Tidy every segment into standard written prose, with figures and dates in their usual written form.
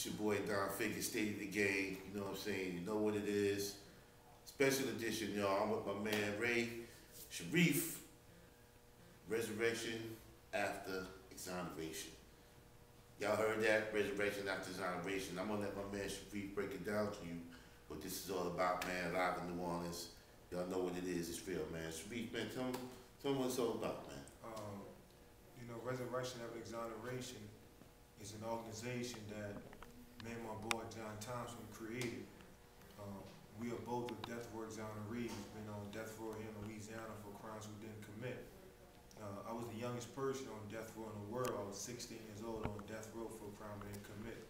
It's your boy Don Figure, State of the Game. You know what I'm saying? You know what it is. Special edition, y'all. I'm with my man Ray Sharif. Resurrection after exoneration. Y'all heard that? Resurrection after exoneration. I'm gonna let my man Sharif break it down to you what this is all about, man. Live in New Orleans. Y'all know what it is. It's real, man. Sharif, man, tell me what it's all about, man. Resurrection after exoneration is an organization that me and my boy John Thompson created. We are both with death row exonerees, been on death row here in Louisiana for crimes we didn't commit. I was the youngest person on death row in the world. I was 16 years old on death row for a crime we didn't commit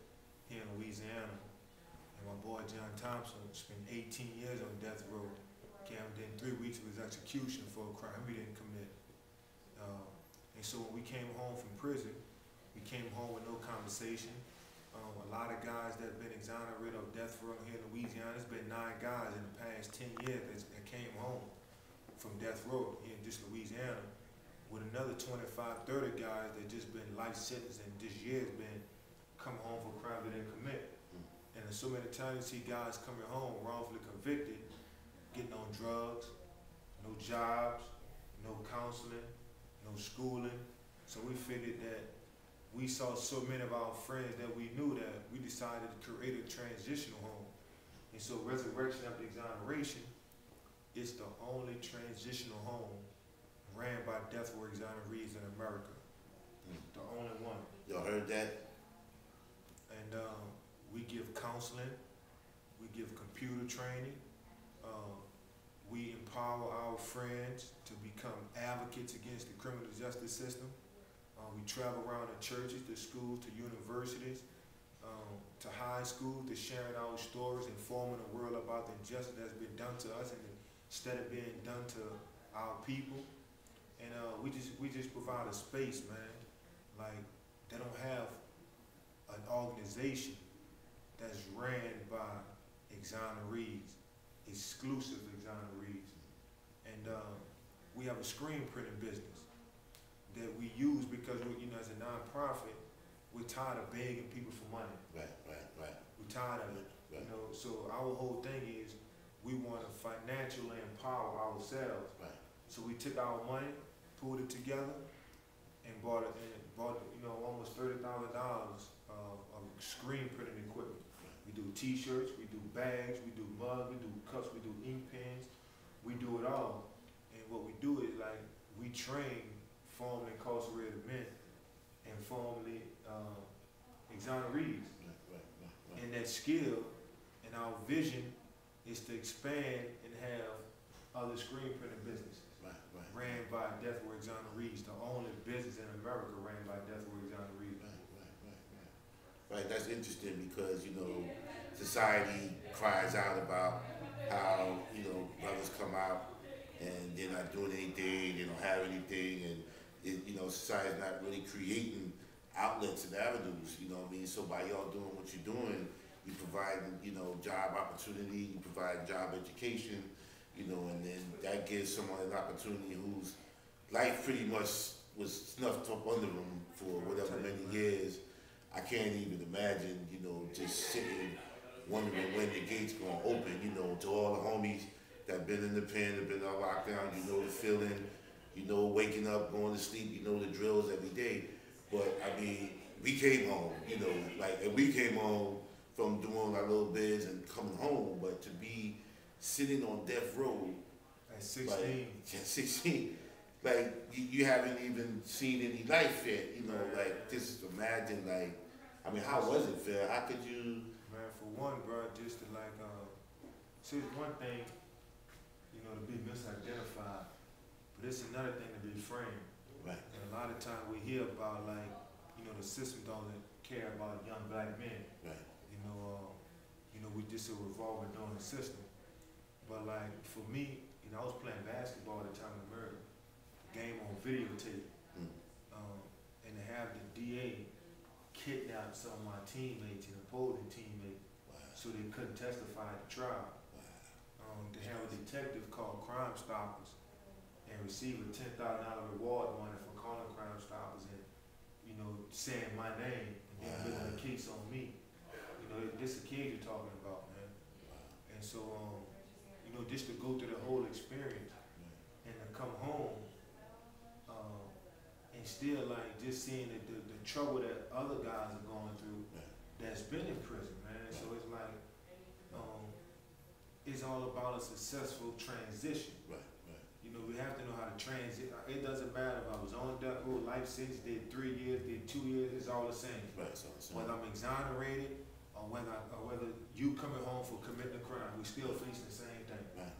here in Louisiana. And my boy John Thompson spent 18 years on death row, came within 3 weeks of his execution for a crime we didn't commit. And so when we came home from prison, we came home with no compensation. A lot of guys that have been exonerated of death row here in Louisiana, there's been 9 guys in the past 10 years that came home from death row here in just Louisiana, with another 25, 30 guys that just been life sentenced and this year's been come home for crimes they didn't commit. And so many times you see guys coming home wrongfully convicted, getting on drugs, no jobs, no counseling, no schooling. So we figured that we saw so many of our friends that we knew that we decided to create a transitional home. And so Resurrection after exoneration is the only transitional home ran by death row exonerees in America. The only one. Y'all heard that? And we give counseling, we give computer training, we empower our friends to become advocates against the criminal justice system. We travel around to churches, to schools, to universities, to high schools, to sharing our stories, informing the world about the injustice that's been done to us and instead of being done to our people. And we just provide a space, man. Like, they don't have an organization that's ran by exonerees, exclusive exonerees. And we have a screen printing business that we use because, as a nonprofit, we're tired of begging people for money. Right. We're tired of it. Right. So our whole thing is we want to financially empower ourselves. Right. So we took our money, pulled it together, and bought almost $30,000 of screen printing equipment. Right. We do T-shirts, we do bags, we do mugs, we do cups, we do ink pens, we do it all. And what we do is we train formerly incarcerated men and formerly exonerees. Right. And that skill and our vision is to expand and have other screen printing businesses. Right. Ran by death row exonerees, the only business in America ran by death row exonerees. Right, that's interesting because, society cries out about how, brothers come out and they're not doing anything, they don't have anything, and society's not really creating outlets and avenues, you know what I mean? So by y'all doing what you're doing, you providing, job opportunity, you provide job education, and then that gives someone an opportunity whose life pretty much was snuffed up under them for whatever many years. I can't even imagine, just sitting wondering when the gate's gonna open, to all the homies that been in the pen, that been on lockdown, the feeling, waking up, going to sleep, the drills every day. But I mean, we came home, and we came home from doing our little bids and coming home, but to be sitting on death row at 16, 16, you haven't even seen any life yet, just imagine, how was it, Phil? How could you? Man, for one, bro, just to see, it's one thing, to be misidentified, but it's another thing to be framed. Right. And a lot of times we hear about the system doesn't care about young black men. Right. We just a revolving door in the system. But for me, I was playing basketball at the time of the murder, game on videotape, and to have the DA kidnap some of my teammates and opposing teammates so they couldn't testify at the trial. To have a detective called Crime Stoppers and receive a $10,000 reward money for calling Crime Stoppers and saying my name and then building a case on me. know, this the kid you're talking about, man. And so, you know, just to go through the whole experience and to come home, and still like just seeing the trouble that other guys are going through that's been in prison, man. So it's like, it's all about a successful transition. Right. You know, we have to know how to transit. It doesn't matter if I was on death row, life sentence, did 3 years, did 2 years, it's all the same. Right, it's all the same. Whether I'm exonerated or whether you coming home for committing a crime, we still facing the same thing. Right.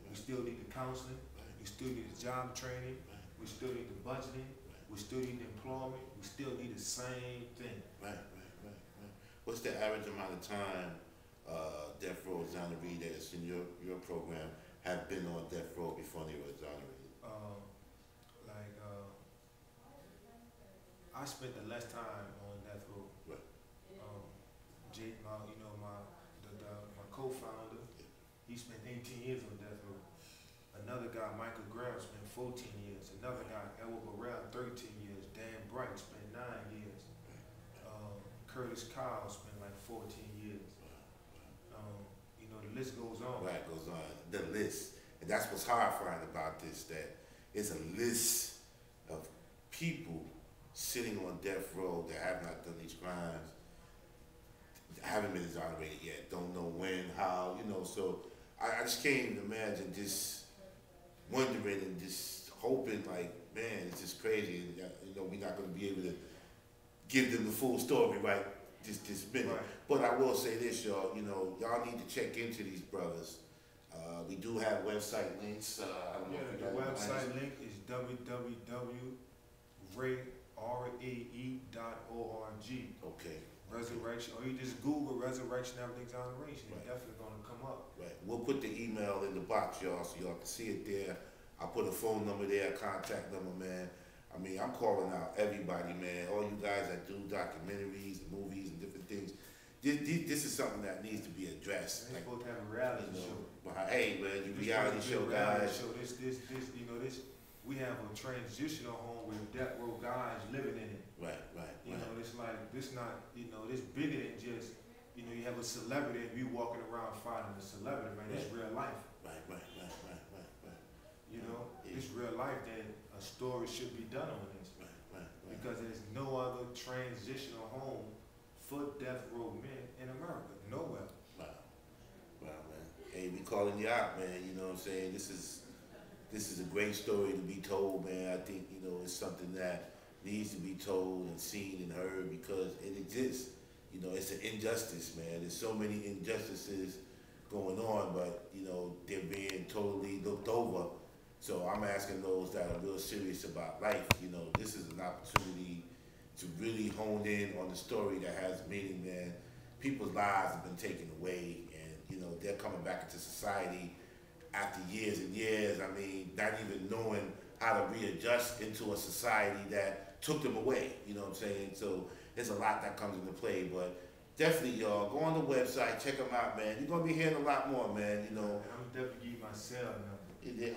We still need the counseling, we still need the job training, we still need the budgeting, we still need the employment, we still need the same thing. Right. What's the average amount of time death row exoneree that's in your program have been on death row before they were exonerated? I spent the less time on death row. Right. Jake, my co-founder, he spent 18 years on death row. Another guy, Michael Graham, spent 14 years. Another guy, Edward Burrell, 13 years. Dan Bright spent 9 years. Curtis Kyle spent like 14 years. You know, the list goes on. Right, goes on. The list. And that's what's horrifying about this, that it's a list of people sitting on death row that have not done these crimes, haven't been exonerated yet, don't know when, how, you know. So I just can't even imagine just wondering and just hoping, like, man, it's just crazy. And, you know, we're not going to be able to give them the full story right this minute. Right. But I will say this, y'all, you know, y'all need to check into these brothers. We do have website links. I don't know if you the got website link is www.rae.org. Okay. Resurrection, or you just Google Resurrection After Exoneration. Right. It's definitely going to come up. Right. We'll put the email in the box, y'all, so y'all can see it there. I'll put a phone number there, contact number, man. I mean, I'm calling out everybody, man. All you guys that do documentaries and movies and different things. This is something that needs to be addressed. They're Like, supposed to have a reality show. Hey, man, you reality show guys. You know, we have a transitional home with death row guys living in it. Right. You know, it's like, this not, you know, this bigger than just, you know, you have a celebrity and you walking around fighting a celebrity, man. It's real life. Right. You know, it's real life that a story should be done on this. Right. Because there's no other transitional home for death row men in America. Nowhere. Wow, man. Hey, we calling you out, man. You know what I'm saying? This is a great story to be told, man. I think, you know, it's something that needs to be told and seen and heard because it exists. You know, it's an injustice, man. There's so many injustices going on, but, you know, they're being totally looked over. So I'm asking those that are real serious about life, you know, this is an opportunity to really hone in on the story that has meaning, man. People's lives have been taken away and, you know, they're coming back into society after years and years. I mean, not even knowing how to readjust into a society that took them away, you know what I'm saying? So there's a lot that comes into play, but definitely, y'all, go on the website, check them out, man. You're going to be hearing a lot more, man, you know. I'm definitely give you my cell number.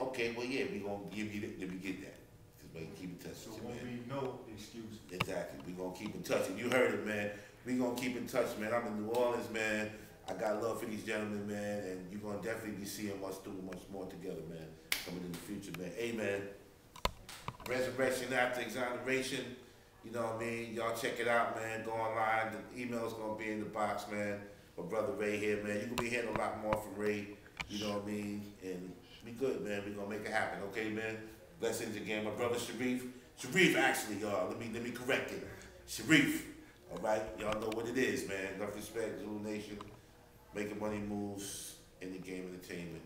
Okay, well, yeah, we're going to give you let me get that. Because we can keep in touch So with you, won't man. be no excuse. Exactly. We're going to keep in touch. And you heard it, man. We're going to keep in touch, man. I'm in New Orleans, man. I got love for these gentlemen, man. And you're going to definitely be seeing us doing much more together, man. Coming in the future, man. Hey, man. Resurrection After Exoneration. You know what I mean? Y'all check it out, man. Go online. The email's going to be in the box, man. My brother Ray here, man. You're going to be hearing a lot more from Ray. You know what I mean? And we good, man. We're going to make it happen, okay, man? Blessings again. My brother Sharif. Sharif, actually, y'all. Let me correct it. Sharif. All right? Y'all know what it is, man. Enough respect, Zulu Nation. Making money moves in the game entertainment.